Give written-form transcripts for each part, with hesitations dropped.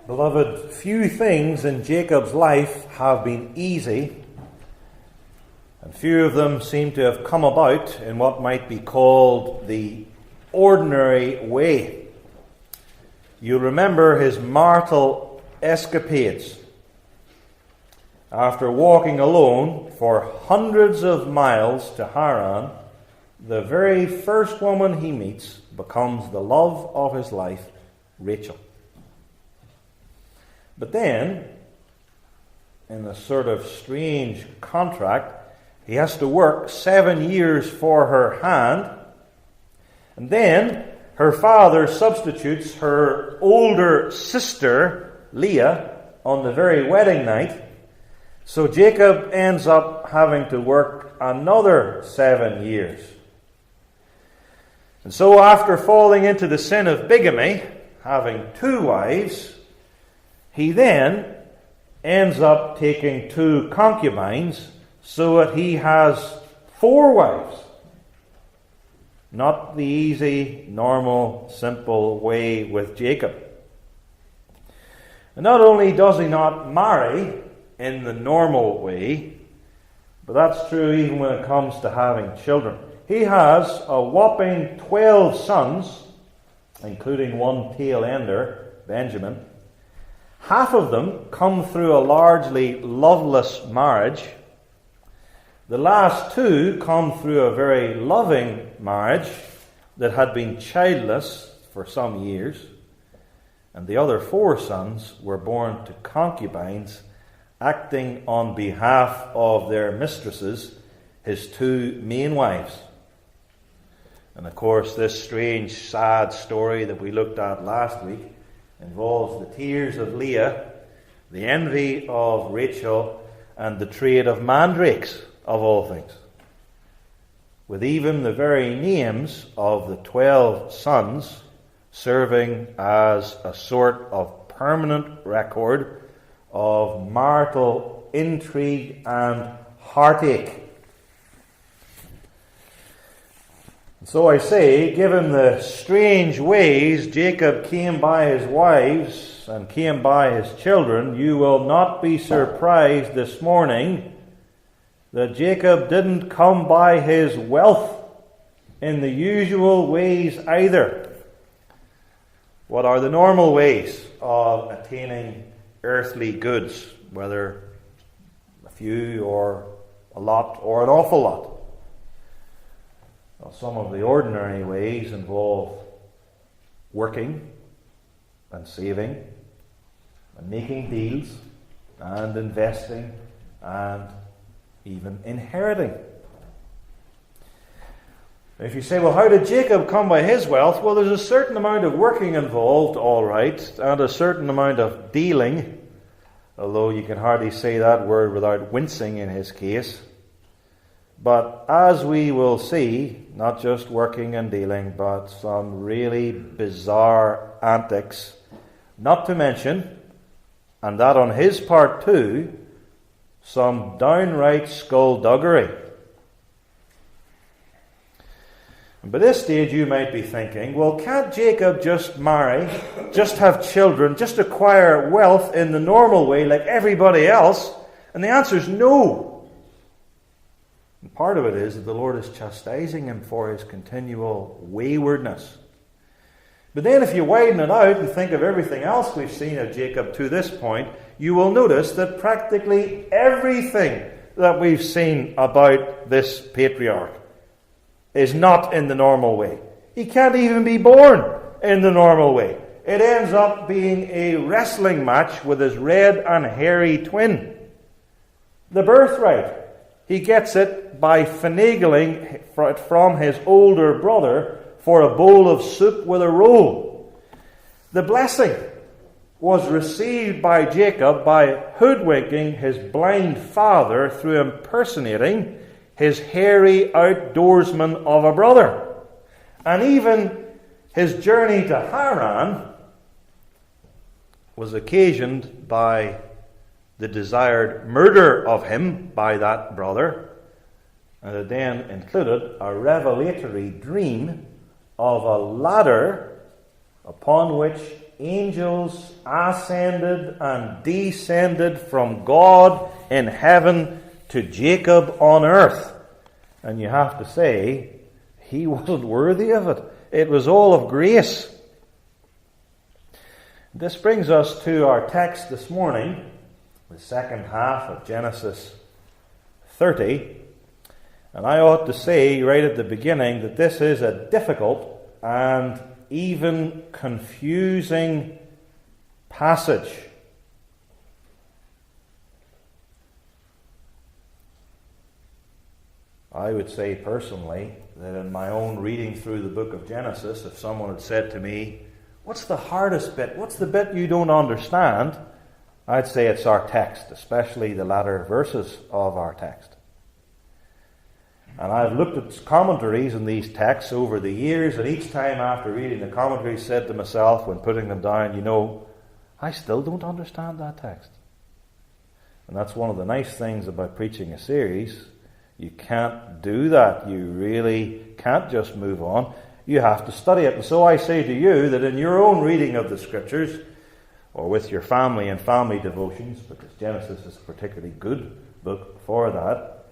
Beloved, few things in Jacob's life have been easy, and few of them seem to have come about in what might be called the ordinary way. You'll remember his marital escapades. After walking alone for hundreds of miles to Haran, the very first woman he meets becomes the love of his life, Rachel. But then, in a sort of strange contract, he has to work 7 years for her hand, and then her father substitutes her older sister, Leah, on the very wedding night. So Jacob ends up having to work another 7 years. And so after falling into the sin of bigamy, having 2 wives, he then ends up taking 2 concubines, so that he has 4 wives. Not the easy, normal, simple way with Jacob. And not only does he not marry in the normal way, but that's true even when it comes to having children. He has a whopping 12 sons, including one tail ender, Benjamin. Half of them come through a largely loveless marriage. The last 2 come through a very loving marriage that had been childless for some years. And the other 4 sons were born to concubines acting on behalf of their mistresses, his 2 main wives. And of course, this strange, sad story that we looked at last week involves the tears of Leah, the envy of Rachel, and the trade of mandrakes, of all things. With even the very names of the 12 sons serving as a sort of permanent record of marital intrigue and heartache. So I say, given the strange ways Jacob came by his wives and came by his children, you will not be surprised this morning that Jacob didn't come by his wealth in the usual ways either. What are the normal ways of attaining earthly goods, whether a few or a lot or an awful lot? Well, some of the ordinary ways involve working and saving and making deals and investing and even inheriting. If you say, well, how did Jacob come by his wealth? Well, there's a certain amount of working involved, all right, and a certain amount of dealing, although you can hardly say that word without wincing in his case. But as we will see, not just working and dealing, but some really bizarre antics, not to mention, and that on his part too, some downright skullduggery. And by this stage you might be thinking, well, can't Jacob just marry, just have children, just acquire wealth in the normal way like everybody else? And the answer is no. And part of it is that the Lord is chastising him for his continual waywardness. But then if you widen it out and think of everything else we've seen of Jacob to this point, you will notice that practically everything that we've seen about this patriarch is not in the normal way. He can't even be born in the normal way. It ends up being a wrestling match with his red and hairy twin. The birthright. He gets it by finagling from his older brother for a bowl of soup with a roll. The blessing was received by Jacob by hoodwinking his blind father through impersonating his hairy outdoorsman of a brother. And even his journey to Haran was occasioned by the desired murder of him by that brother, and it then included a revelatory dream of a ladder upon which angels ascended and descended from God in heaven to Jacob on earth. And you have to say, he wasn't worthy of it. It was all of grace. This brings us to our text this morning, the second half of Genesis 30. And I ought to say right at the beginning that this is a difficult and even confusing passage. I would say personally that in my own reading through the book of Genesis, if someone had said to me, "What's the hardest bit? What's the bit you don't understand?" I'd say it's our text, especially the latter verses of our text. And I've looked at commentaries on these texts over the years, and each time after reading the commentaries said to myself when putting them down, I still don't understand that text. And that's one of the nice things about preaching a series. You can't do that. You really can't just move on. You have to study it. And so I say to you that in your own reading of the Scriptures, or with your family and family devotions, because Genesis is a particularly good book for that,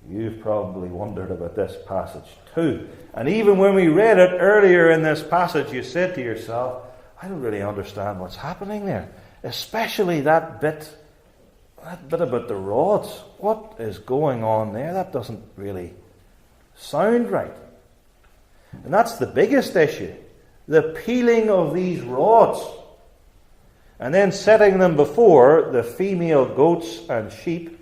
you've probably wondered about this passage too. And even when we read it earlier in this passage, you said to yourself, I don't really understand what's happening there. Especially that bit about the rods. What is going on there? That doesn't really sound right. And that's the biggest issue. The peeling of these rods. And then setting them before the female goats and sheep.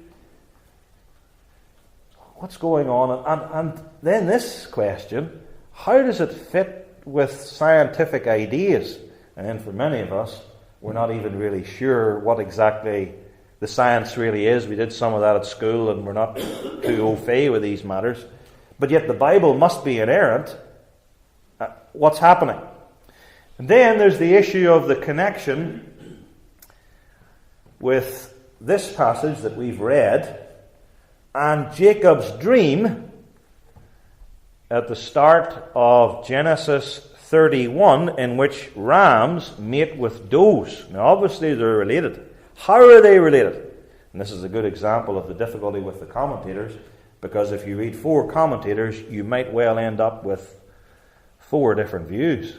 What's going on? And then this question, how does it fit with scientific ideas? And then for many of us, we're not even really sure what exactly the science really is. We did some of that at school and we're not too au fait with these matters. But yet the Bible must be inerrant. What's happening? And then there's the issue of the connection with this passage that we've read and Jacob's dream at the start of Genesis 31, in which rams mate with does. Now obviously they're related. How are they related? And this is a good example of the difficulty with the commentators, because if you read 4 commentators, you might well end up with 4 different views.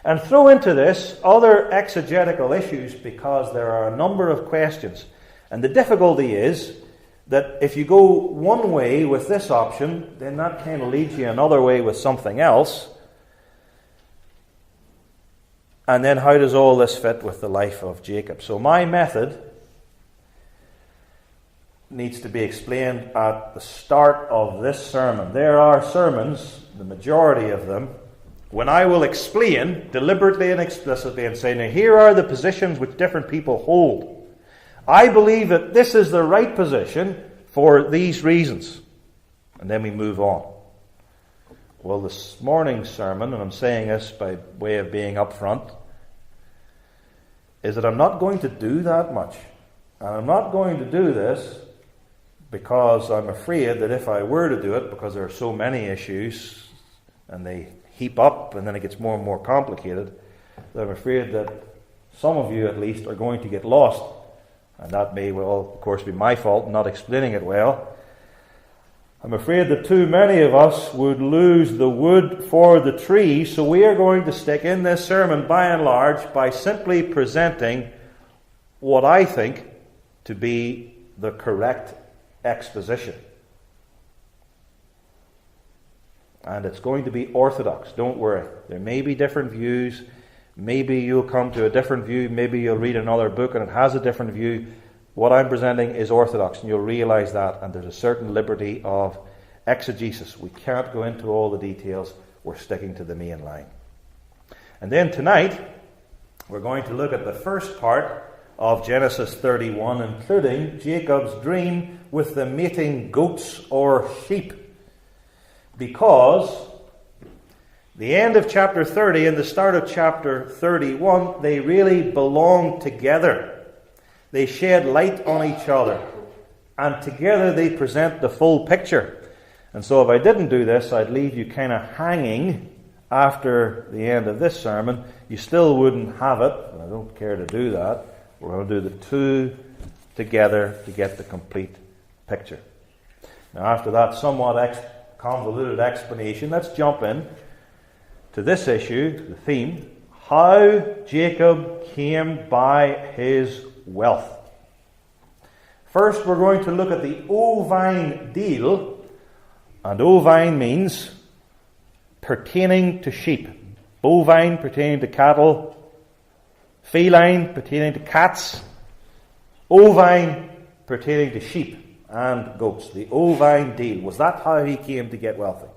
And throw into this other exegetical issues, because there are a number of questions. And the difficulty is that if you go one way with this option, then that kind of leads you another way with something else. And then how does all this fit with the life of Jacob? So my method needs to be explained at the start of this sermon. There are sermons, the majority of them, when I will explain deliberately and explicitly and say, now here are the positions which different people hold. I believe that this is the right position for these reasons. And then we move on. Well, this morning's sermon, and I'm saying this by way of being upfront, is that I'm not going to do that much. And I'm not going to do this because I'm afraid that if I were to do it, because there are so many issues, and they heap up, and then it gets more and more complicated, that I'm afraid that some of you at least are going to get lost. And that may well, of course, be my fault not explaining it well. I'm afraid that too many of us would lose the wood for the tree, so we are going to stick in this sermon, by and large, by simply presenting what I think to be the correct exposition. And it's going to be orthodox, don't worry. There may be different views. Maybe you'll come to a different view. Maybe you'll read another book and it has a different view. What I'm presenting is orthodox, and you'll realize that. And there's a certain liberty of exegesis. We can't go into all the details. We're sticking to the main line. And then tonight, we're going to look at the first part of Genesis 31, including Jacob's dream with the mating goats or sheep. Because the end of chapter 30 and the start of chapter 31, they really belong together. They shed light on each other. And together they present the full picture. And so if I didn't do this, I'd leave you kind of hanging after the end of this sermon you still wouldn't have it, and I don't care to do that. We're going to do the two together to get the complete picture. Now, after that somewhat convoluted explanation, let's jump in to this issue, the theme, how Jacob came by his wealth. First, we're going to look at the Ovine Deal, and ovine means pertaining to sheep. Bovine pertaining to cattle, feline pertaining to cats, ovine pertaining to sheep and goats. The Ovine Deal. Was that how he came to get wealthy?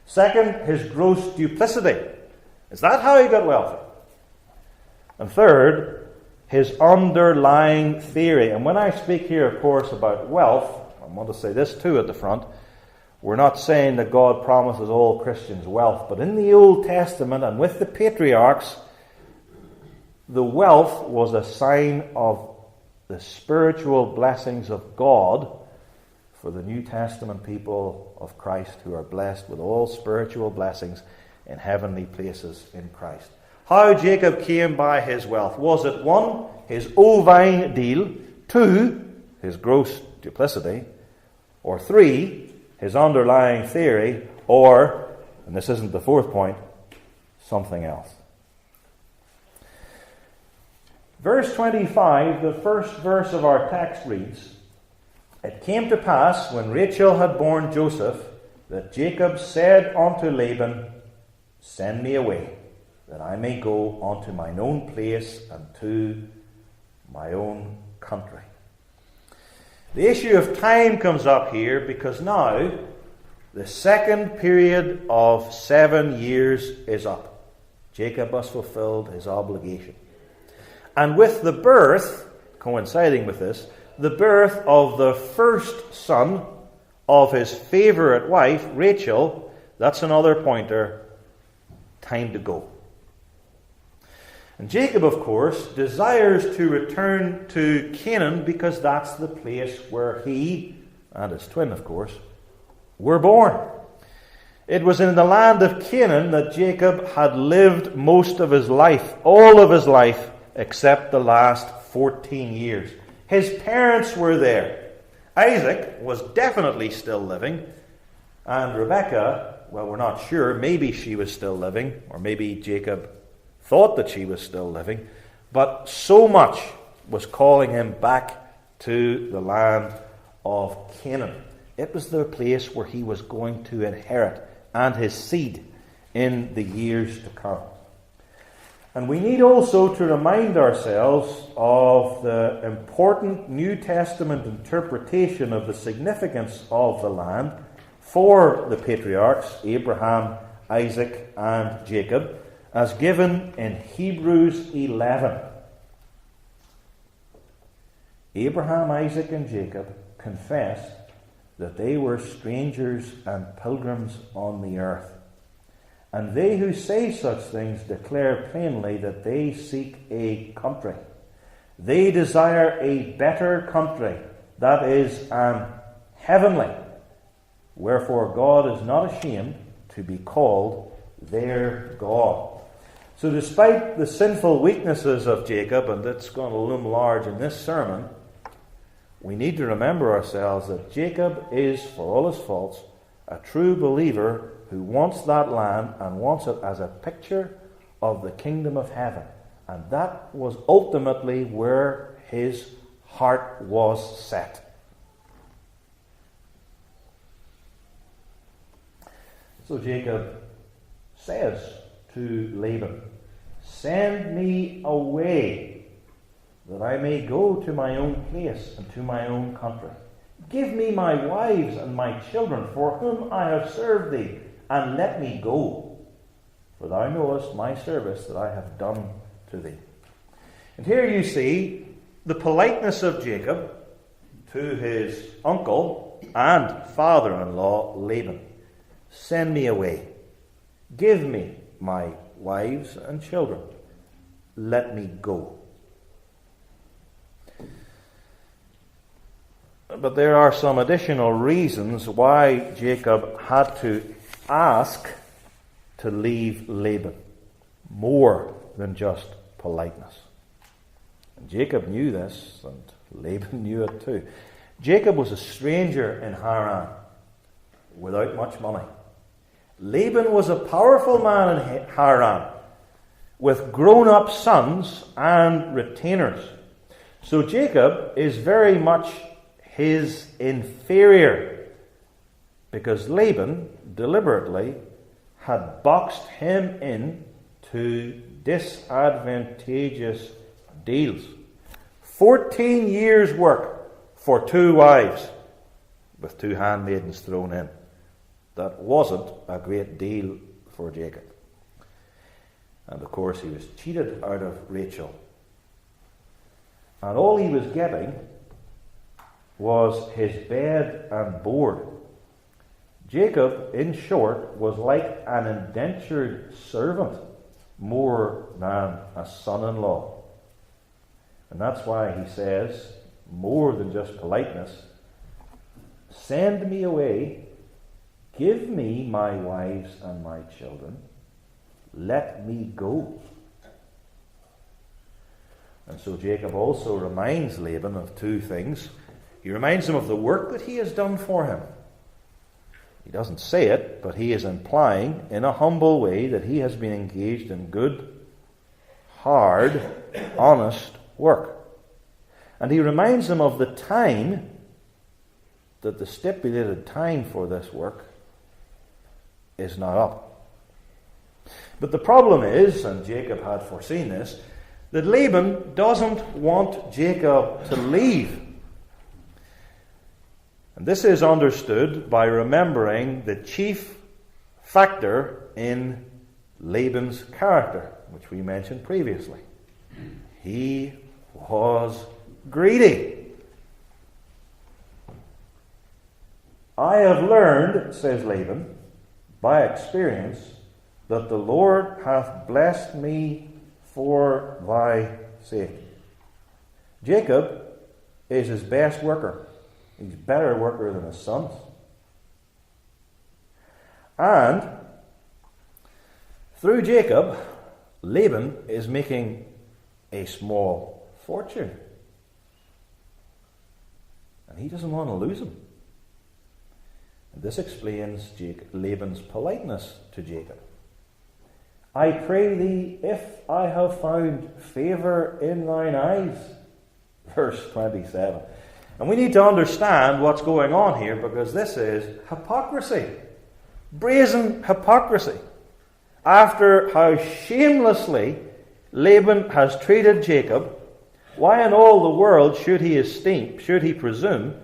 Second, his gross duplicity. Is that how he got wealthy? And third, his underlying theory. And when I speak here, of course, about wealth, I want to say this too at the front. We're not saying that God promises all Christians wealth, but in the Old Testament and with the patriarchs, the wealth was a sign of the spiritual blessings of God for the New Testament people of Christ, who are blessed with all spiritual blessings in heavenly places in Christ. How Jacob came by his wealth. Was it 1, his Ovine Deal, 2, his gross duplicity, or 3, his underlying theory, or, and this isn't the fourth point, something else? Verse 25, the first verse of our text reads, "It came to pass, when Rachel had borne Joseph, that Jacob said unto Laban, Send me away, that I may go unto mine own place and to my own country." The issue of time comes up here because now the second period of 7 years is up. Jacob has fulfilled his obligation. And with the birth, coinciding with this, the birth of the first son of his favourite wife, Rachel, that's another pointer, time to go. And Jacob, of course, desires to return to Canaan because that's the place where he, and his twin, of course, were born. It was in the land of Canaan that Jacob had lived most of his life, all of his life, except the last 14 years. His parents were there. Isaac was definitely still living, and Rebekah, well, we're not sure, maybe she was still living, or maybe Jacob thought that she was still living, but so much was calling him back to the land of Canaan. It was the place where he was going to inherit, and his seed in the years to come. And we need also to remind ourselves of the important New Testament interpretation of the significance of the land for the patriarchs, Abraham, Isaac, and Jacob, as given in Hebrews 11. Abraham, Isaac, and Jacob confessed that they were strangers and pilgrims on the earth. And they who say such things declare plainly that they seek a country. They desire a better country, that is, an heavenly. Wherefore God is not ashamed to be called their God. So despite the sinful weaknesses of Jacob, and that's going to loom large in this sermon, we need to remember ourselves that Jacob is, for all his faults, a true believer who wants that land and wants it as a picture of the kingdom of heaven. And that was ultimately where his heart was set. So Jacob says to Laban, "Send me away, that I may go to my own place and to my own country. Give me my wives and my children, for whom I have served thee, and let me go. For thou knowest my service that I have done to thee." And here you see the politeness of Jacob to his uncle and father-in-law Laban. Send me away. Give me my wives and children. Let me go. But there are some additional reasons why Jacob had to ask to leave Laban. More than just politeness. And Jacob knew this, and Laban knew it too. Jacob was a stranger in Haran, without much money. Laban was a powerful man in Haran, with grown-up sons and retainers. So Jacob is very much his inferior, because Laban deliberately had boxed him in to disadvantageous deals. 14 years' work for 2 wives, with 2 handmaidens thrown in. That wasn't a great deal for Jacob. And of course he was cheated out of Rachel. And all he was getting was his bed and board. Jacob, in short, was like an indentured servant more than a son-in-law. And that's why he says, more than just politeness, send me away, give me my wives and my children, let me go. And so Jacob also reminds Laban of 2 things. He reminds him of the work that he has done for him. He doesn't say it, but he is implying in a humble way that he has been engaged in good, hard, honest work. And he reminds him of the time, that the stipulated time for this work is not up. But the problem is, and Jacob had foreseen this, that Laban doesn't want Jacob to leave. And this is understood by remembering the chief factor in Laban's character, which we mentioned previously. He was greedy. I have learned, says Laban, by experience, that the Lord hath blessed me for thy sake. Jacob is his best worker. He's a better worker than his sons. And through Jacob, Laban is making a small fortune. And he doesn't want to lose him. And this explains Laban's politeness to Jacob. I pray thee, if I have found favour in thine eyes. Verse 27. And we need to understand what's going on here, because this is hypocrisy. Brazen hypocrisy. After how shamelessly Laban has treated Jacob, why in all the world should he presume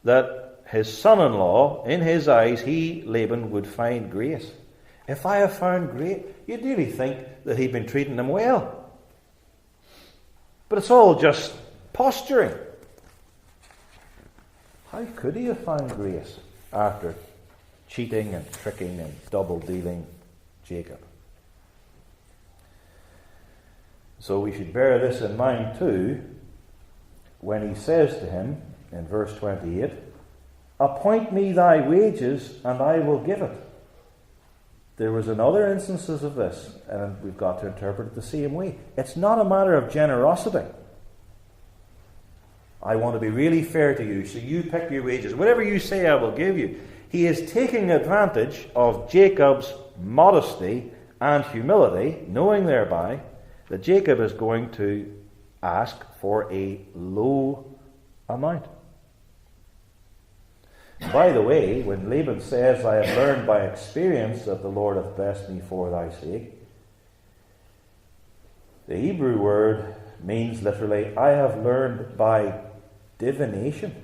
that his son-in-law, in his eyes, Laban, would find grace? If I have found grace, you'd really think that he'd been treating him well. But it's all just posturing. How could he have found grace after cheating and tricking and double-dealing Jacob? So we should bear this in mind too, when he says to him in verse 28, appoint me thy wages, and I will give it. There was another instances of this, and we've got to interpret it the same way. It's not a matter of generosity. I want to be really fair to you, so you pick your wages. Whatever you say, I will give you. He is taking advantage of Jacob's modesty and humility, knowing thereby that Jacob is going to ask for a low amount. By the way, when Laban says, I have learned by experience that the Lord hath blessed me for thy sake, the Hebrew word means literally, I have learned by divination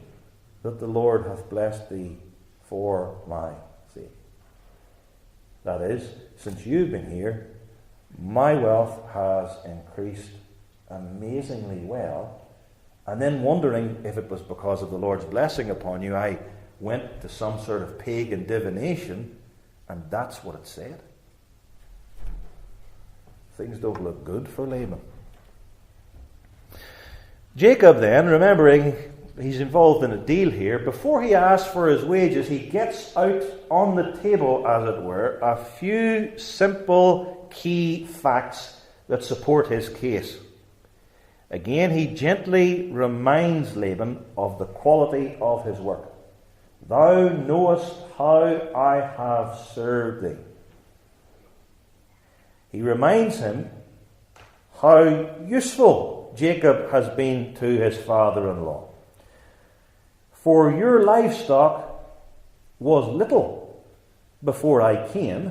that the Lord hath blessed thee for my sake. That is, since you've been here, my wealth has increased amazingly well. And then wondering if it was because of the Lord's blessing upon you, I went to some sort of pagan divination, and that's what it said. Things don't look good for Laban. Jacob then, remembering he's involved in a deal here, before he asks for his wages, he gets out on the table, as it were, a few simple key facts that support his case. Again, he gently reminds Laban of the quality of his work. Thou knowest how I have served thee. He reminds him how useful Jacob has been to his father-in-law. For your livestock was little before I came,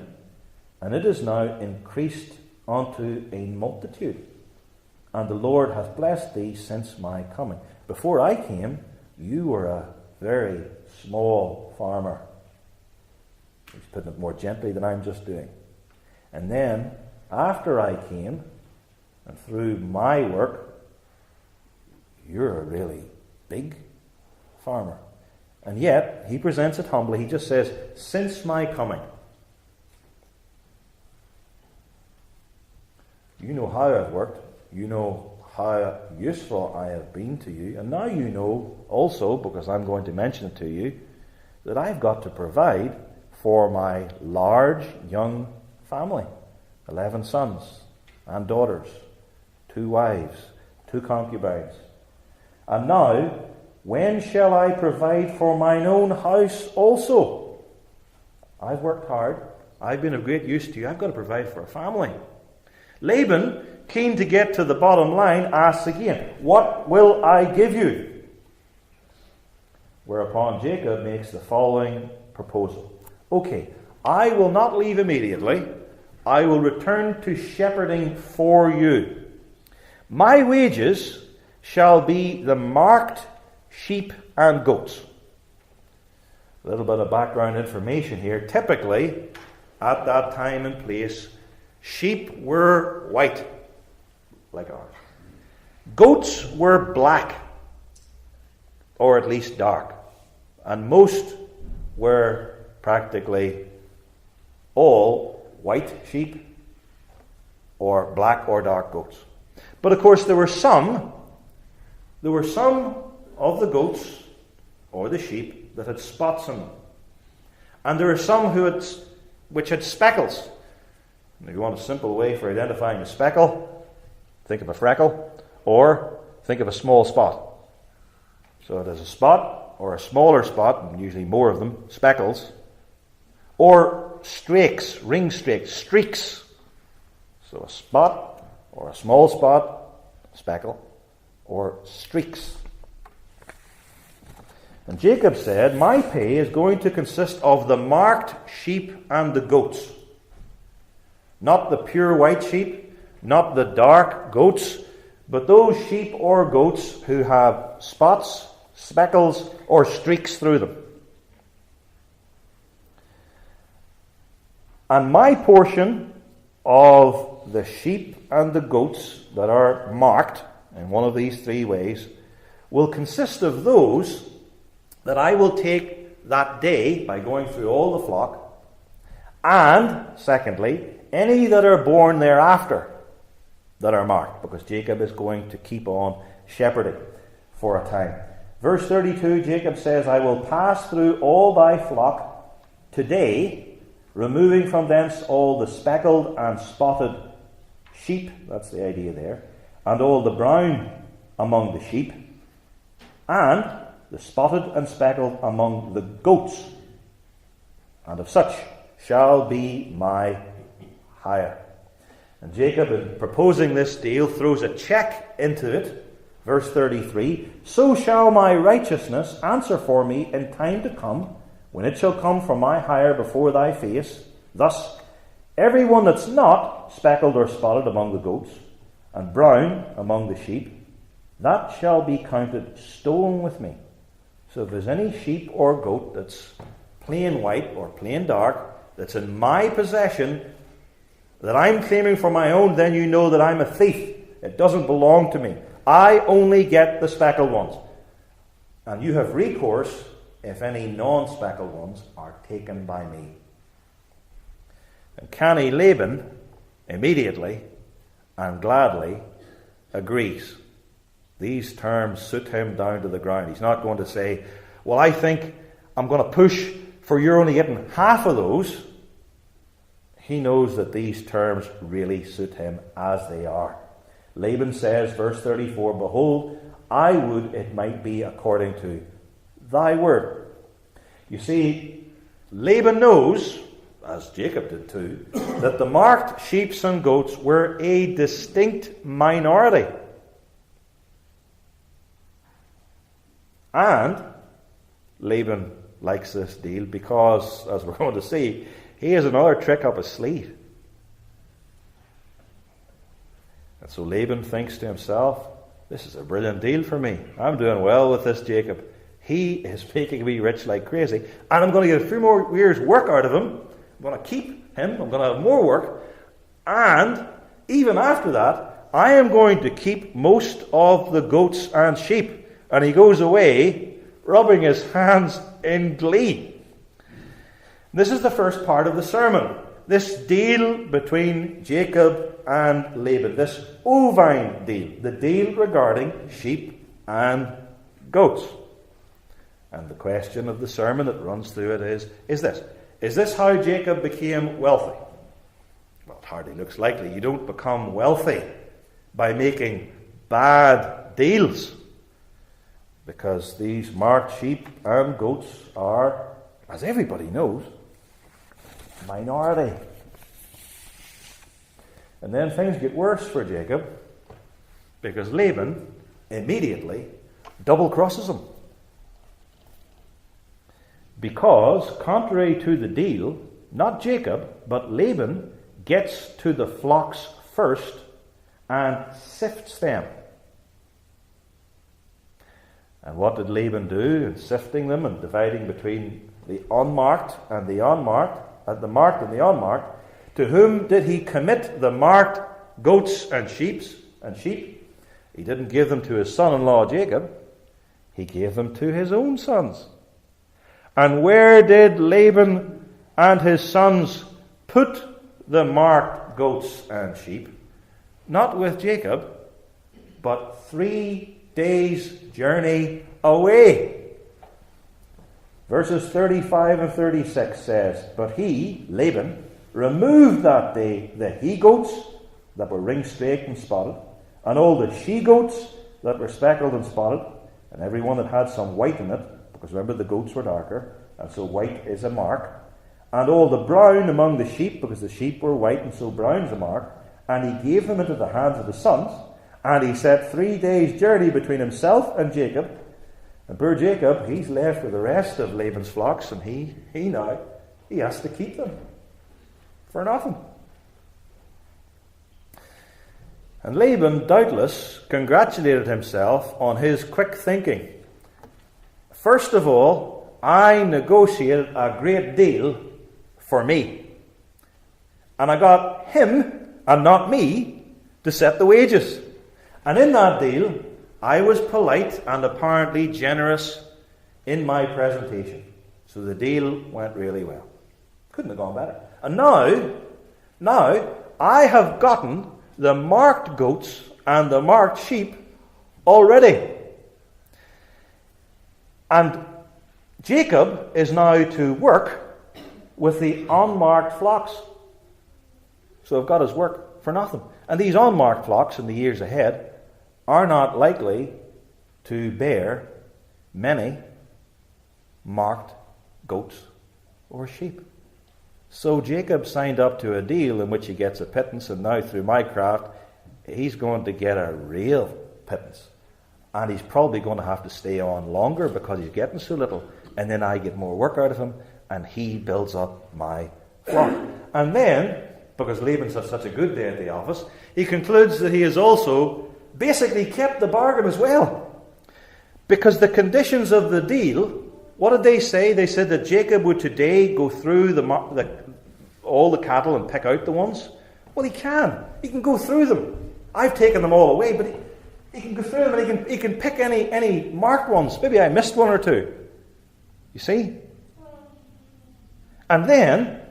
and it is now increased unto a multitude. And the Lord hath blessed thee since my coming. Before I came, you were a very small farmer. He's putting it more gently than I'm just doing. And then, after I came, and through my work, you're a really big farmer. And yet, he presents it humbly. He just says, since my coming. You know how I've worked. You know how useful I have been to you. And now you know also, because I'm going to mention it to you, that I've got to provide for my large young family. 11 sons and daughters, 2 wives, 2 concubines. And now, when shall I provide for mine own house also? I've worked hard. I've been of great use to you. I've got to provide for a family. Laban, keen to get to the bottom line, asks again, what will I give you? Whereupon Jacob makes the following proposal. Okay, I will not leave immediately. I will return to shepherding for you. My wages shall be the marked sheep and goats. A little bit of background information here. Typically, at that time and place, sheep were white, like ours. Goats were black, or at least dark. And most were practically all white sheep, or black or dark goats. But of course there were some of the goats or the sheep that had spots on them. And there were some which had speckles. And if you want a simple way for identifying a speckle, think of a freckle, or think of a small spot. So there's a spot, or a smaller spot, and usually more of them, speckles, or streaks, ring streaks. So a spot, or a small spot, speckle, or streaks. And Jacob said, my pay is going to consist of the marked sheep and the goats. Not the pure white sheep, not the dark goats, but those sheep or goats who have spots, speckles, or streaks through them. And my portion of the sheep and the goats that are marked in one of these 3 ways will consist of those that I will take that day by going through all the flock, and, secondly, any that are born thereafter that are marked, because Jacob is going to keep on shepherding for a time. Verse 32, Jacob says, I will pass through all thy flock today, removing from thence all the speckled and spotted sheep, that's the idea there, and all the brown among the sheep, and the spotted and speckled among the goats, and of such shall be my hire. And Jacob, in proposing this deal, throws a check into it. Verse 33, so shall my righteousness answer for me in time to come, when it shall come for my hire before thy face. Thus, every one that's not speckled or spotted among the goats, and brown among the sheep, that shall be counted stolen with me. So if there's any sheep or goat that's plain white or plain dark, that's in my possession, that I'm claiming for my own, then you know that I'm a thief. It doesn't belong to me. I only get the speckled ones. And you have recourse if any non-speckled ones are taken by me. And canny Laban immediately and gladly agrees. These terms suit him down to the ground. He's not going to say, well, I think I'm going to push for you're only getting half of those. He knows that these terms really suit him as they are. Laban says, verse 34, behold, I would it might be according to thy word. You see, Laban knows, as Jacob did too, that the marked sheep and goats were a distinct minority. And Laban likes this deal because, as we're going to see, he has another trick up his sleeve. And so Laban thinks to himself, this is a brilliant deal for me. I'm doing well with this Jacob. He is making me rich like crazy. And I'm going to get a few more years' work out of him. I'm going to keep him. I'm going to have more work. And even after that, I am going to keep most of the goats and sheep. And he goes away, rubbing his hands in glee. This is the first part of the sermon. This deal between Jacob and Laban. This Ovine deal. The deal regarding sheep and goats. And the question of the sermon that runs through it is this. Is this how Jacob became wealthy? Well, it hardly looks likely. You don't become wealthy by making bad deals. Because these marked sheep and goats are, as everybody knows, minority. And then things get worse for Jacob, because Laban immediately double crosses him. Because, contrary to the deal, not Jacob, but Laban gets to the flocks first and sifts them. And what did Laban do in sifting them and dividing between the unmarked and the unmarked, the marked and the unmarked? To whom did he commit the marked goats and sheep? He didn't give them to his son-in-law Jacob. He gave them to his own sons. And where did Laban and his sons put the marked goats and sheep? Not with Jacob, but 3 days' journey away. Verses 35 and 36 says, but he, Laban, removed that day the he-goats that were ring-straked and spotted, and all the she-goats that were speckled and spotted, and every one that had some white in it, because remember the goats were darker, and so white is a mark, and all the brown among the sheep, because the sheep were white, and so brown is a mark, and he gave them into the hands of his sons, and he set 3 days' journey between himself and Jacob. And poor Jacob, he's left with the rest of Laban's flocks, and he has to keep them for nothing. And Laban doubtless congratulated himself on his quick thinking. First of all, I negotiated a great deal for me. And I got him, and not me, to set the wages. And in that deal, I was polite and apparently generous in my presentation. So the deal went really well. Couldn't have gone better. And now, I have gotten the marked goats and the marked sheep already. And Jacob is now to work with the unmarked flocks. So I've got his work for nothing. And these unmarked flocks in the years ahead are not likely to bear many marked goats or sheep. So Jacob signed up to a deal in which he gets a pittance, and now through my craft, he's going to get a real pittance. And he's probably going to have to stay on longer because he's getting so little, and then I get more work out of him, and he builds up my flock. And then, because Laban's had such a good day at the office, he concludes that he has also basically kept the bargain as well. Because the conditions of the deal, what did they say? They said that Jacob would today go through all the cattle and pick out the ones. Well, he can. He can go through them. I've taken them all away, but he can go through them and he can pick any marked ones. Maybe I missed one or two. You see? And then,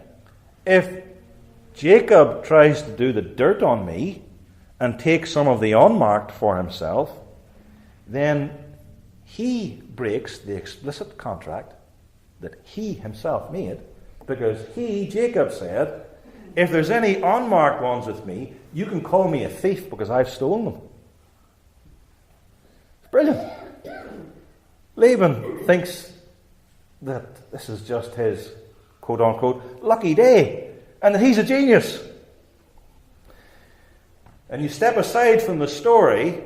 if Jacob tries to do the dirt on me and take some of the unmarked for himself, then he breaks the explicit contract that he himself made, because he, Jacob, said, if there's any unmarked ones with me, you can call me a thief because I've stolen them. It's brilliant. Laban thinks that this is just his quote-unquote lucky day and that he's a genius. And you step aside from the story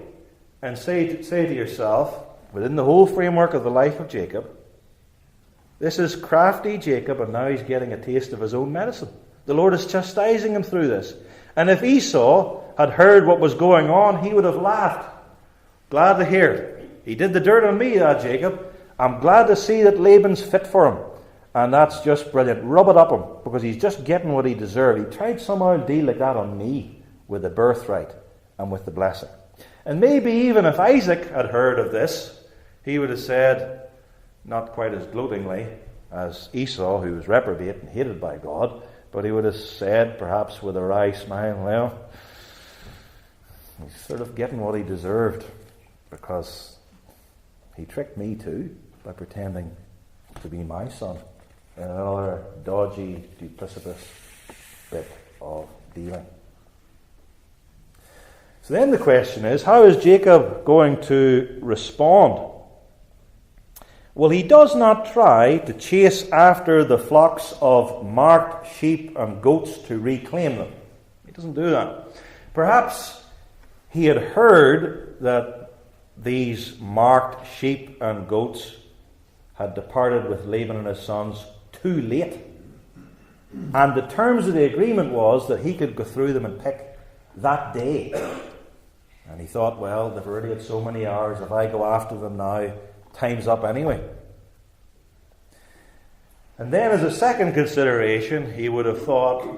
and say to yourself, within the whole framework of the life of Jacob, this is crafty Jacob, and now he's getting a taste of his own medicine. The Lord is chastising him through this. And if Esau had heard what was going on, he would have laughed. Glad to hear it. He did the dirt on me, that Jacob. I'm glad to see that Laban's fit for him. And that's just brilliant. Rub it up him, because he's just getting what he deserved. He tried somehow to deal like that on me, with the birthright and with the blessing. And maybe even if Isaac had heard of this, he would have said, not quite as gloatingly as Esau, who was reprobate and hated by God, but he would have said, perhaps with a wry smile, well, he's sort of getting what he deserved, because he tricked me too by pretending to be my son in another dodgy, duplicitous bit of dealing. So then the question is, how is Jacob going to respond? Well, he does not try to chase after the flocks of marked sheep and goats to reclaim them. He doesn't do that. Perhaps he had heard that these marked sheep and goats had departed with Laban and his sons too late. And the terms of the agreement was that he could go through them and pick that day. And he thought, well, they've already had so many hours. If I go after them now, time's up anyway. And then as a second consideration, he would have thought,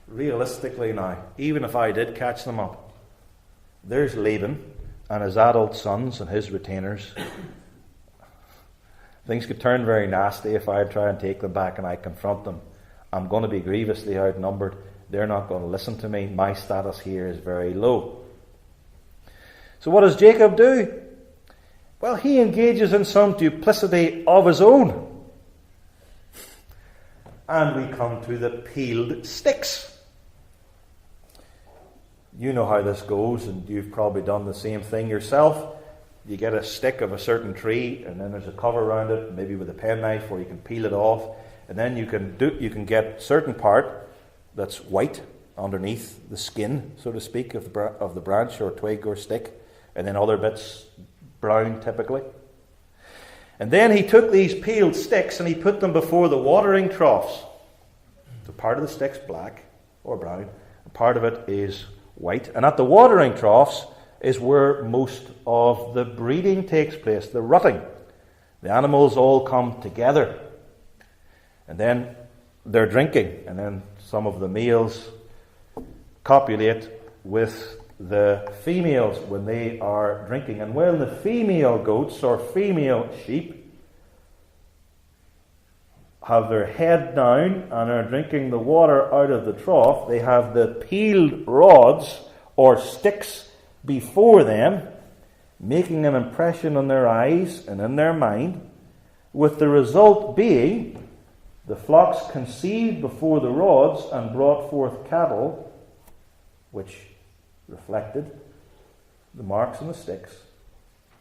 realistically now, even if I did catch them up, there's Laban and his adult sons and his retainers. Things could turn very nasty if I try and take them back and I confront them. I'm going to be grievously outnumbered. They're not going to listen to me. My status here is very low. So what does Jacob do? Well, he engages in some duplicity of his own. And we come to the peeled sticks. You know how this goes, and you've probably done the same thing yourself. You get a stick of a certain tree, and then there's a cover around it, maybe with a penknife, where you can peel it off. And then you can get certain part that's white underneath the skin, so to speak, of the branch or twig or stick, and then other bits brown typically. And then he took these peeled sticks and he put them before the watering troughs. So part of the stick's black or brown, and part of it is white. And at the watering troughs is where most of the breeding takes place, the rutting. The animals all come together. And then they're drinking. And then some of the males copulate with the females when they are drinking. And while the female goats or female sheep have their head down and are drinking the water out of the trough, they have the peeled rods or sticks before them, making an impression on their eyes and in their mind, with the result being the flocks conceived before the rods and brought forth cattle, which reflected the marks on the sticks,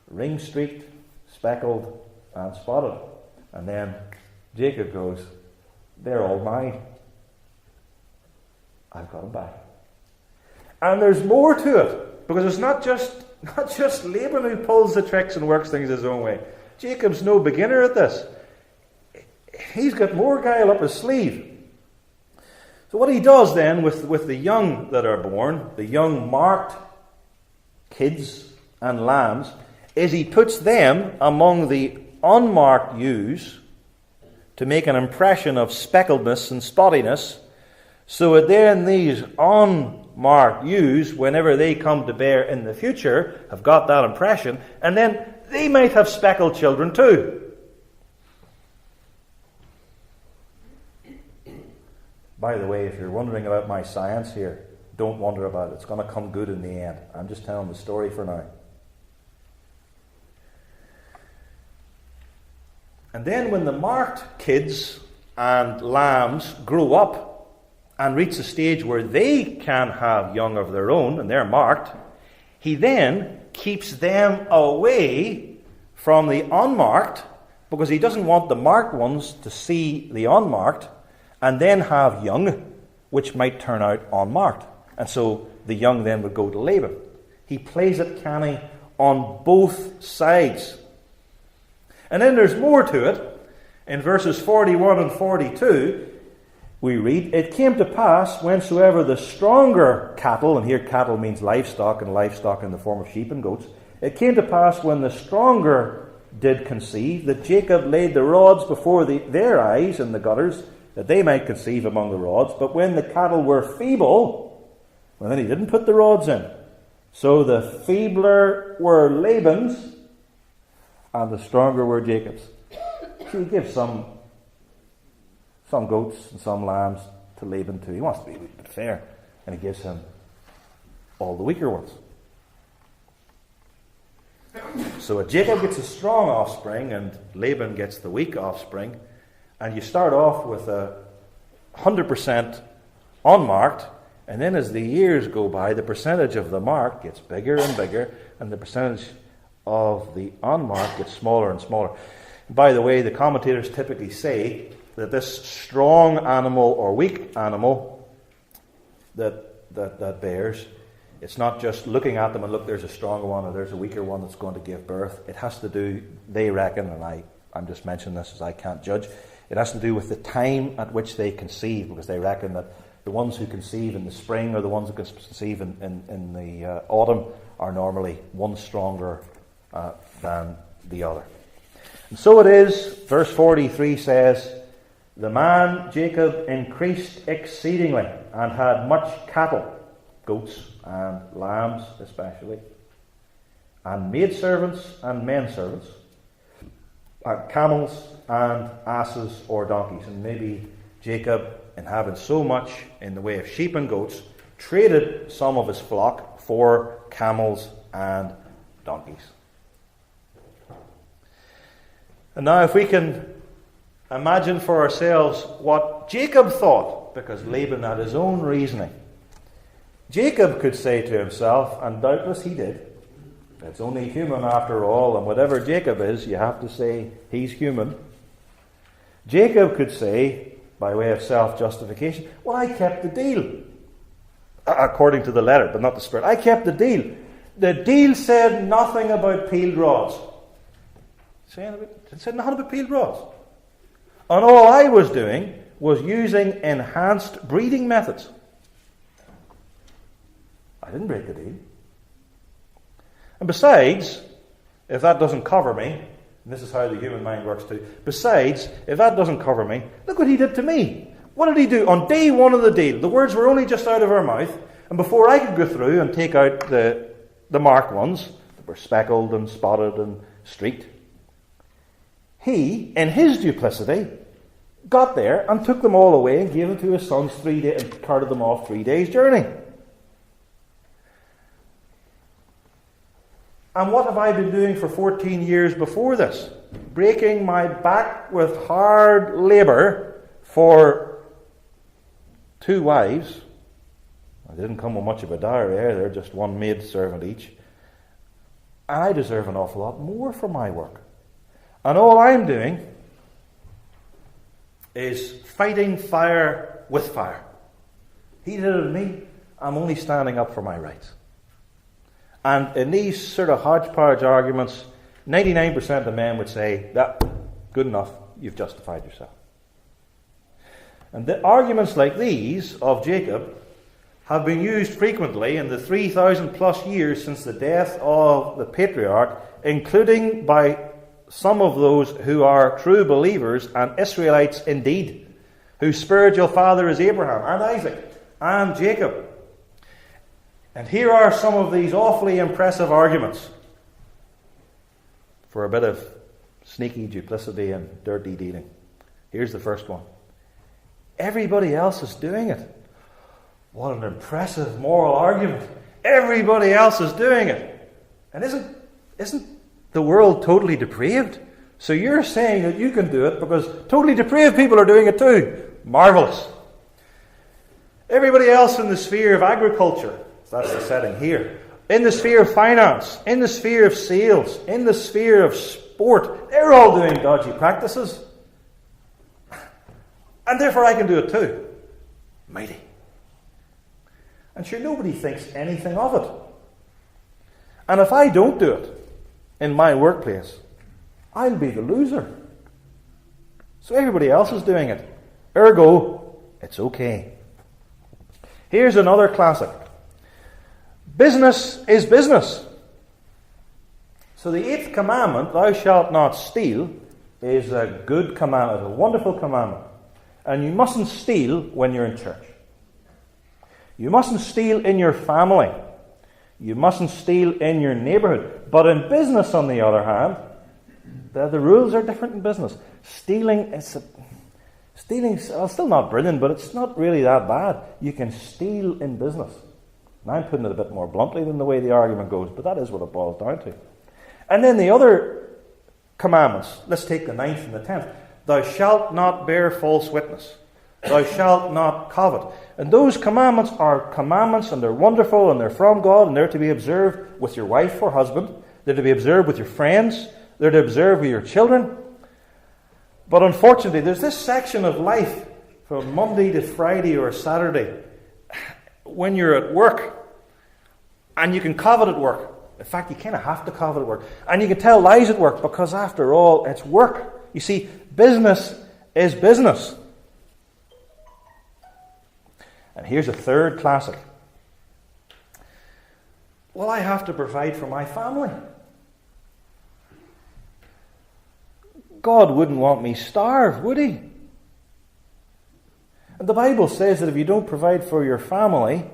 ring-streaked, speckled, and spotted. And then Jacob goes, they're all mine. I've got them back. And there's more to it, because it's not just Laban who pulls the tricks and works things his own way. Jacob's no beginner at this. He's got more guile up his sleeve. So what he does then with the young that are born, the young marked kids and lambs, is he puts them among the unmarked ewes to make an impression of speckledness and spottiness, so that then these unmarked ewes, whenever they come to bear in the future, have got that impression, and then they might have speckled children too. By the way, if you're wondering about my science here, don't wonder about it. It's going to come good in the end. I'm just telling the story for now. And then when the marked kids and lambs grow up and reach a stage where they can have young of their own, and they're marked, he then keeps them away from the unmarked, because he doesn't want the marked ones to see the unmarked and then have young, which might turn out unmarked. And so the young then would go to Laban. He plays it canny on both sides. And then there's more to it. In verses 41 and 42, we read, "It came to pass, whensoever the stronger cattle," and here cattle means livestock, and livestock in the form of sheep and goats, "it came to pass when the stronger did conceive, that Jacob laid the rods before their eyes in the gutters, that they might conceive among the rods. But when the cattle were feeble," well, then he didn't put the rods in. "So the feebler were Laban's, and the stronger were Jacob's." So he gives some goats and some lambs to Laban too. He wants to be a bit fair, and he gives him all the weaker ones. So Jacob gets a strong offspring, and Laban gets the weak offspring. And you start off with 100% unmarked, and then as the years go by, the percentage of the marked gets bigger and bigger, and the percentage of the unmarked gets smaller and smaller. By the way, the commentators typically say that this strong animal or weak animal that bears, it's not just looking at them and look, there's a stronger one or there's a weaker one that's going to give birth. It has to do, they reckon, and I'm just mentioning this as I can't judge, it has to do with the time at which they conceive, because they reckon that the ones who conceive in the spring or the ones who conceive in the autumn are normally one stronger than the other. And so it is, verse 43 says, "The man Jacob increased exceedingly, and had much cattle," goats and lambs especially, "and maidservants and menservants, and camels and asses or donkeys." And maybe Jacob, in having so much in the way of sheep and goats, traded some of his flock for camels and donkeys. And now if we can imagine for ourselves what Jacob thought, because Laban had his own reasoning. Jacob could say to himself, and doubtless he did, it's only human after all, and whatever Jacob is, you have to say he's human. Jacob could say, by way of self-justification, well, I kept the deal. According to the letter, but not the spirit. I kept the deal. The deal said nothing about peeled rods. It said nothing about peeled rods. And all I was doing was using enhanced breeding methods. I didn't break the deal. And besides, if that doesn't cover me, and this is how the human mind works too, besides, if that doesn't cover me, look what he did to me. What did he do? On day one of the deal, the words were only just out of our mouth, and before I could go through and take out the marked ones, that were speckled and spotted and streaked, he, in his duplicity, got there and took them all away and gave them to his sons 3 days and carted them off 3 days' journey. And what have I been doing for 14 years before this? Breaking my back with hard labour for 2 wives. I didn't come with much of a dowry there, they're just one maid servant each. And I deserve an awful lot more for my work. And all I'm doing is fighting fire with fire. He did it to me, I'm only standing up for my rights. And in these sort of hodgepodge arguments, 99% of men would say, that good enough, you've justified yourself. And the arguments like these of Jacob have been used frequently in the 3,000 plus years since the death of the patriarch, including by some of those who are true believers and Israelites indeed, whose spiritual father is Abraham and Isaac and Jacob. And here are some of these awfully impressive arguments for a bit of sneaky duplicity and dirty dealing. Here's the first one. Everybody else is doing it. What an impressive moral argument. Everybody else is doing it. And isn't the world totally depraved? So you're saying that you can do it because totally depraved people are doing it too. Marvellous. Everybody else in the sphere of agriculture, that's the setting here, in the sphere of finance, in the sphere of sales, in the sphere of sport, they're all doing dodgy practices. And therefore I can do it too. Mighty. And sure, nobody thinks anything of it. And if I don't do it in my workplace, I'll be the loser. So everybody else is doing it. Ergo, it's okay. Here's another classic. Business is business. So the 8th commandment, thou shalt not steal, is a good commandment, a wonderful commandment. And you mustn't steal when you're in church. You mustn't steal in your family. You mustn't steal in your neighbourhood. But in business, on the other hand, the rules are different in business. Stealing is still not brilliant, but it's not really that bad. You can steal in business. And I'm putting it a bit more bluntly than the way the argument goes, but that is what it boils down to. And then the other commandments, let's take the 9th and the 10th. Thou shalt not bear false witness. Thou shalt not covet. And those commandments are commandments, and they're wonderful, and they're from God, and they're to be observed with your wife or husband. They're to be observed with your friends. They're to observe with your children. But unfortunately, there's this section of life from Monday to Friday or Saturday when you're at work, and you can covet at work. In fact, you kind of have to covet at work. And you can tell lies at work because, after all, it's work. You see, business is business. And here's a third classic. Well, I have to provide for my family. God wouldn't want me starved, would he? And the Bible says that if you don't provide for your family,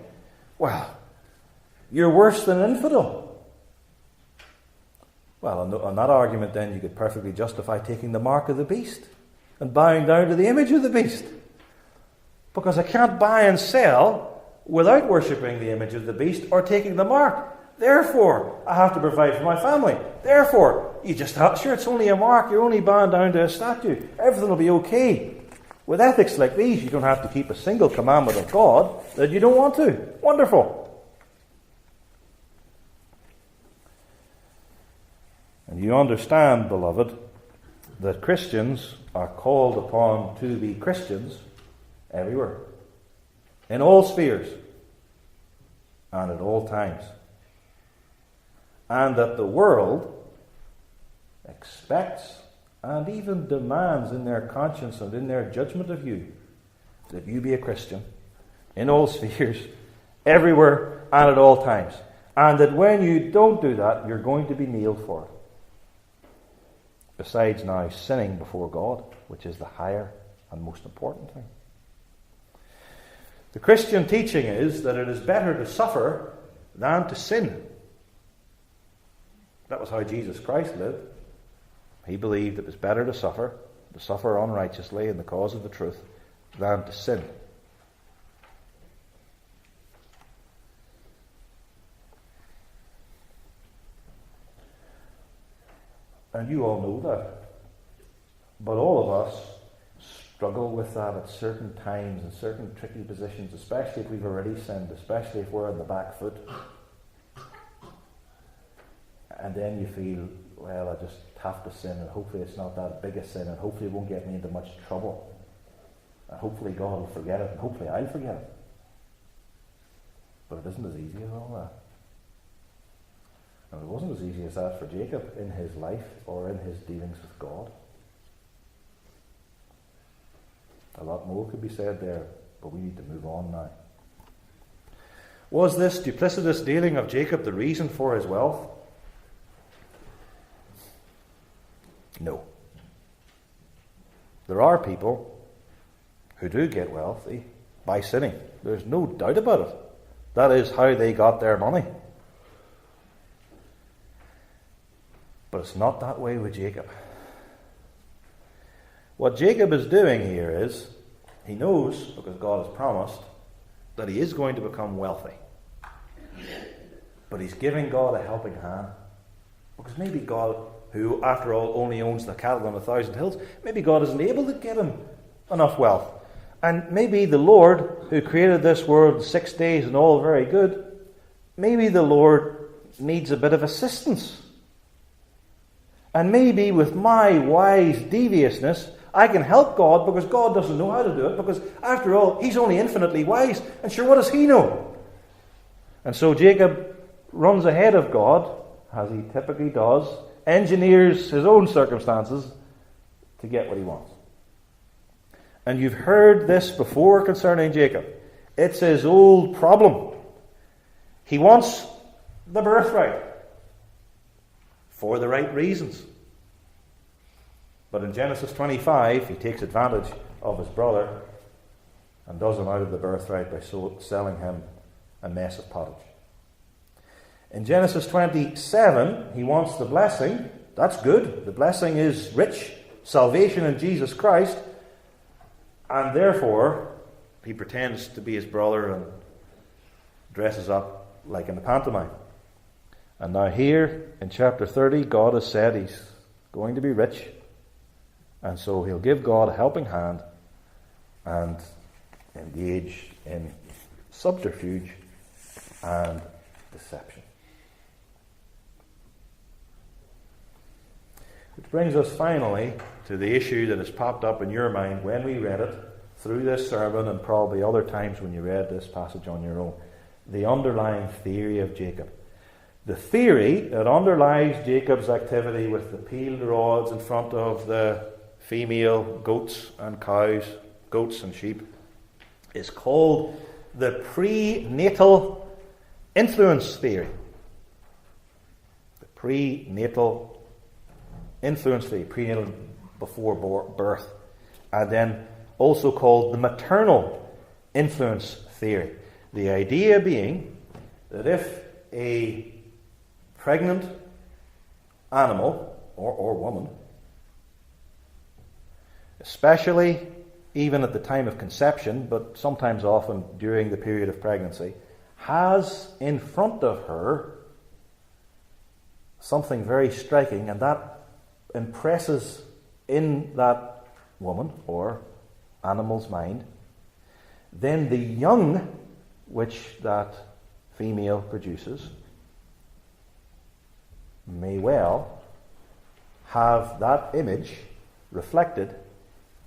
well, you're worse than an infidel. Well, on that argument then you could perfectly justify taking the mark of the beast and bowing down to the image of the beast. Because I can't buy and sell without worshipping the image of the beast or taking the mark. Therefore, I have to provide for my family. Therefore, you just have, sure, it's only a mark. You're only bound down to a statue. Everything will be okay. With ethics like these, you don't have to keep a single commandment of God that you don't want to. Wonderful. And you understand, beloved, that Christians are called upon to be Christians everywhere, in all spheres, and at all times. And that the world expects and even demands in their conscience and in their judgment of you that you be a Christian in all spheres, everywhere, and at all times. And that when you don't do that, you're going to be nailed for it. Besides now sinning before God, which is the higher and most important thing. The Christian teaching is that it is better to suffer than to sin. That was how Jesus Christ lived. He believed it was better to suffer unrighteously in the cause of the truth, than to sin. And you all know that. But all of us struggle with that at certain times, in certain tricky positions, especially if we've already sinned, especially if we're on the back foot. And then you feel, well, I just have to sin, and hopefully it's not that big a sin, and hopefully it won't get me into much trouble. And hopefully God will forget it, and hopefully I'll forget it. But it isn't as easy as all that. And it wasn't as easy as that for Jacob in his life or in his dealings with God. A lot more could be said there, but we need to move on now. Was this duplicitous dealing of Jacob the reason for his wealth? No. There are people who do get wealthy by sinning. There's no doubt about it. That is how they got their money. But it's not that way with Jacob. What Jacob is doing here is, he knows, because God has promised, that he is going to become wealthy. But he's giving God a helping hand. Because maybe God, who after all only owns the cattle on 1,000 hills, maybe God isn't able to give him enough wealth. And maybe the Lord, who created this world in 6 days and all very good, maybe the Lord needs a bit of assistance. And maybe with my wise deviousness, I can help God because God doesn't know how to do it, because after all, He's only infinitely wise, and sure, what does He know? And so Jacob runs ahead of God, as he typically does, engineers his own circumstances to get what he wants. And you've heard this before concerning Jacob. It's his old problem. He wants the birthright for the right reasons. But in Genesis 25, he takes advantage of his brother and does him out of the birthright by selling him a mess of pottage. In Genesis 27, he wants the blessing. That's good. The blessing is rich, salvation in Jesus Christ. And therefore, he pretends to be his brother and dresses up like in the pantomime. And now here, in chapter 30, God has said he's going to be rich. And so he'll give God a helping hand and engage in subterfuge and deception. Which brings us finally to the issue that has popped up in your mind when we read it, through this sermon and probably other times when you read this passage on your own. The underlying theory of Jacob. The theory that underlies Jacob's activity with the peeled rods in front of the female goats and cows, goats and sheep, is called the prenatal influence theory. The prenatal influence theory, prenatal before birth, and then also called the maternal influence theory. The idea being that if a pregnant animal or woman, especially even at the time of conception, but sometimes often during the period of pregnancy, has in front of her something very striking, and that impresses in that woman or animal's mind, then the young which that female produces may well have that image reflected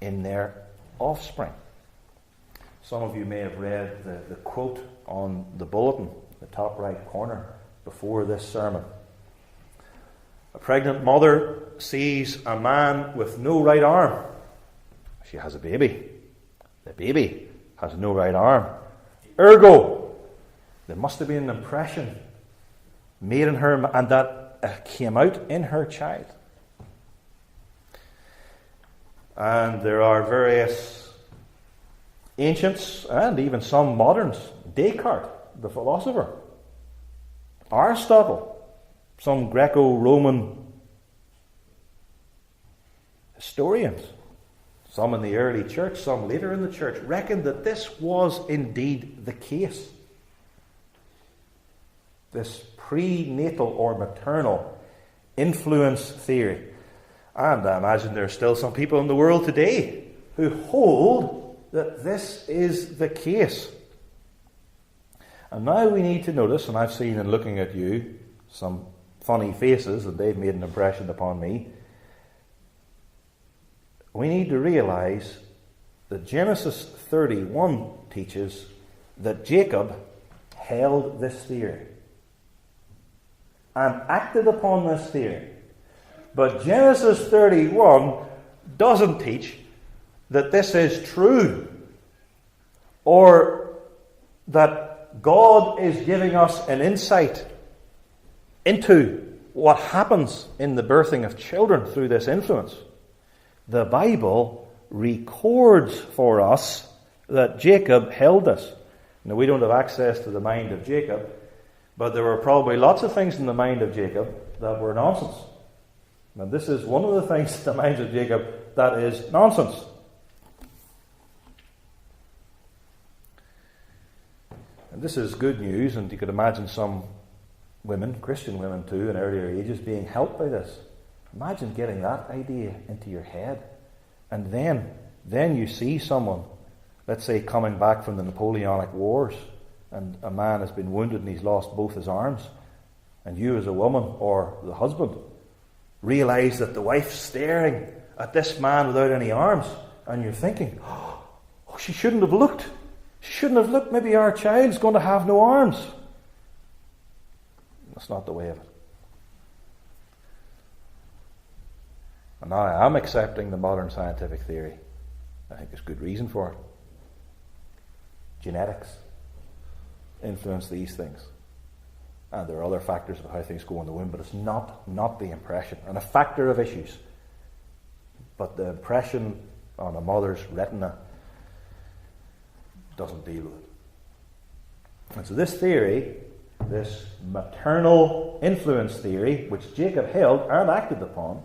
in their offspring. Some of you may have read the quote on the bulletin, the top right corner, before this sermon. A pregnant mother sees a man with no right arm. She has a baby. The baby has no right arm. Ergo, there must have been an impression made in her, and that came out in her child. And there are various ancients and even some moderns. Descartes, the philosopher. Aristotle. Some Greco-Roman historians, some in the early church, some later in the church, reckoned that this was indeed the case. This prenatal or maternal influence theory. And I imagine there are still some people in the world today who hold that this is the case. And now we need to notice, and I've seen in looking at you some funny faces, and they've made an impression upon me. We need to realize that Genesis 31 teaches that Jacob held this theory and acted upon this theory. But Genesis 31 doesn't teach that this is true, or that God is giving us an insight into what happens in the birthing of children through this influence. The Bible records for us that Jacob held this. Now, we don't have access to the mind of Jacob, but there were probably lots of things in the mind of Jacob that were nonsense. Now, this is one of the things in the mind of Jacob that is nonsense. And this is good news, and you could imagine some women, Christian women too, in earlier ages, being helped by this. Imagine getting that idea into your head. And then you see someone let's say coming back from the Napoleonic Wars, and a man has been wounded and he's lost both his arms, and you as a woman or the husband realise that the wife's staring at this man without any arms, and you're thinking, oh, she shouldn't have looked. She shouldn't have looked. Maybe our child's going to have no arms. That's not the way of it. And now I am accepting the modern scientific theory. I think there's good reason for it. Genetics influence these things. And there are other factors of how things go in the womb, but it's not the impression. And a factor of issues. But the impression on a mother's retina doesn't deal with it. And so this theory, this maternal influence theory, which Jacob held and acted upon,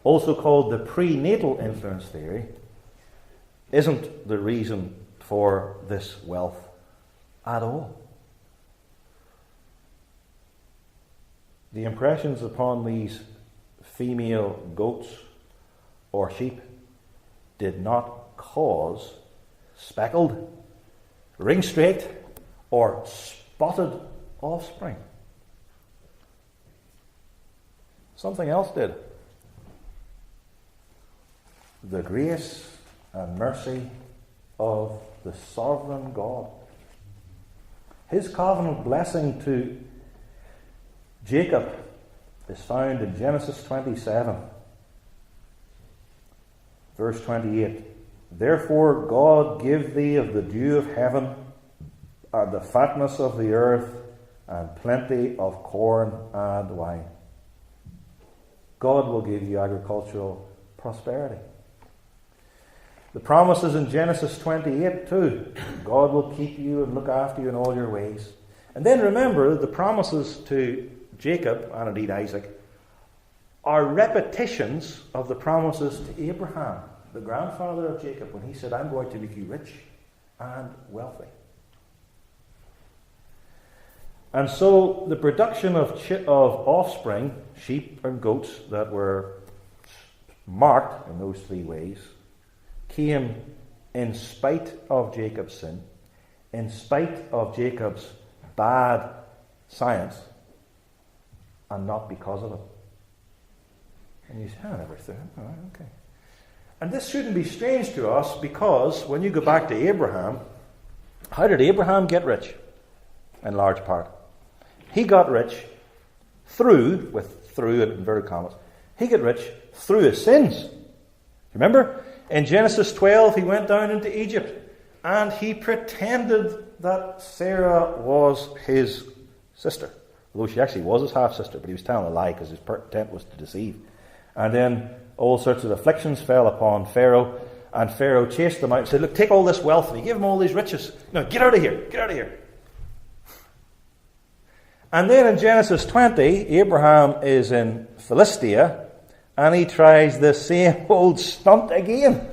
also called the prenatal influence theory, isn't the reason for this wealth at all. The impressions upon these female goats or sheep did not cause speckled, ring-straight, or spotted offspring. Something else did. The grace and mercy of the sovereign God. His covenant blessing to Jacob is found in Genesis 27, verse 28. Therefore God give thee of the dew of heaven, and the fatness of the earth, and plenty of corn and wine. God will give you agricultural prosperity. The promises in Genesis 28 too. God will keep you and look after you in all your ways. And then remember, the promises to Jacob, and indeed Isaac, are repetitions of the promises to Abraham, the grandfather of Jacob, when he said, I'm going to make you rich and wealthy. And so the production of offspring, sheep and goats, that were marked in those three ways, came in spite of Jacob's sin, in spite of Jacob's bad science, and not because of it. And you say, I never thought, all right, okay. And this shouldn't be strange to us, because when you go back to Abraham, how did Abraham get rich? In large part. He got rich through in inverted commas, he got rich through his sins. Remember? In Genesis 12, he went down into Egypt, and he pretended that Sarah was his sister. Although she actually was his half-sister, but he was telling a lie because his intent was to deceive. And then all sorts of afflictions fell upon Pharaoh, and Pharaoh chased them out and said, look, take all this wealth, and he gave him all these riches. No, get out of here, get out of here. And then in Genesis 20, Abraham is in Philistia, and he tries the same old stunt again.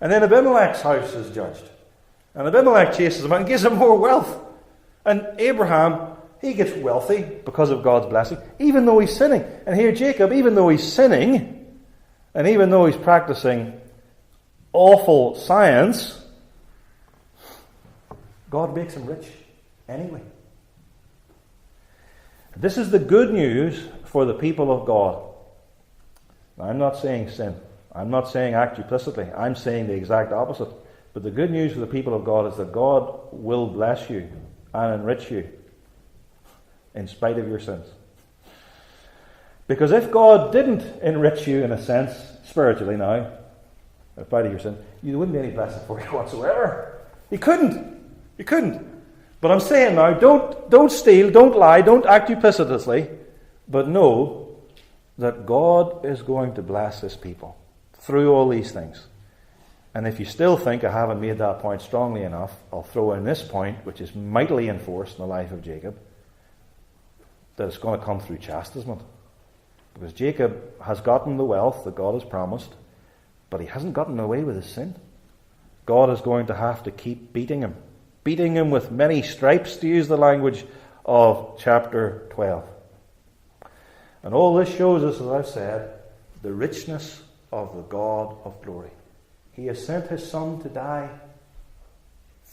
And then Abimelech's house is judged. And Abimelech chases him out and gives him more wealth. And Abraham, he gets wealthy because of God's blessing, even though he's sinning. And here Jacob, even though he's sinning, and even though he's practicing awful science, God makes him rich anyway. This is the good news for the people of God. Now, I'm not saying sin. I'm not saying act duplicitly. I'm saying the exact opposite. But the good news for the people of God is that God will bless you and enrich you in spite of your sins. Because if God didn't enrich you, in a sense, spiritually now, in spite of your sin, there wouldn't be any blessing for you whatsoever. You couldn't. You couldn't. But I'm saying now, don't steal, don't lie, don't act duplicitously, but know that God is going to bless his people through all these things. And if you still think I haven't made that point strongly enough, I'll throw in this point, which is mightily enforced in the life of Jacob, that it's going to come through chastisement. Because Jacob has gotten the wealth that God has promised, but he hasn't gotten away with his sin. God is going to have to keep beating him with many stripes, to use the language of chapter 12. And all this shows us, as I've said, the richness of the God of glory. He has sent his Son to die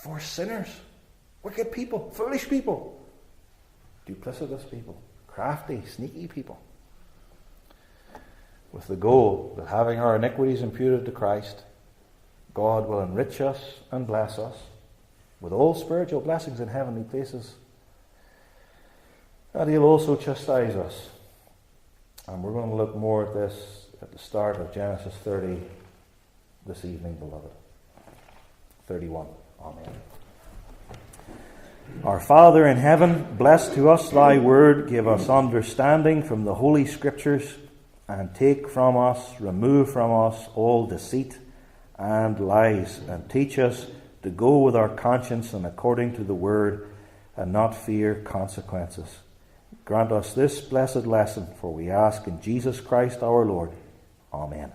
for sinners, wicked people, foolish people, duplicitous people, crafty, sneaky people, with the goal that having our iniquities imputed to Christ, God will enrich us and bless us with all spiritual blessings in heavenly places. And He'll also chastise us. And we're going to look more at this at the start of Genesis 30 this evening, beloved. 31. Amen. Our Father in heaven, bless to us thy word, give us understanding from the Holy Scriptures, and take from us, remove from us all deceit and lies, and teach us to go with our conscience and according to the word, and not fear consequences. Grant us this blessed lesson, for we ask in Jesus Christ our Lord. Amen.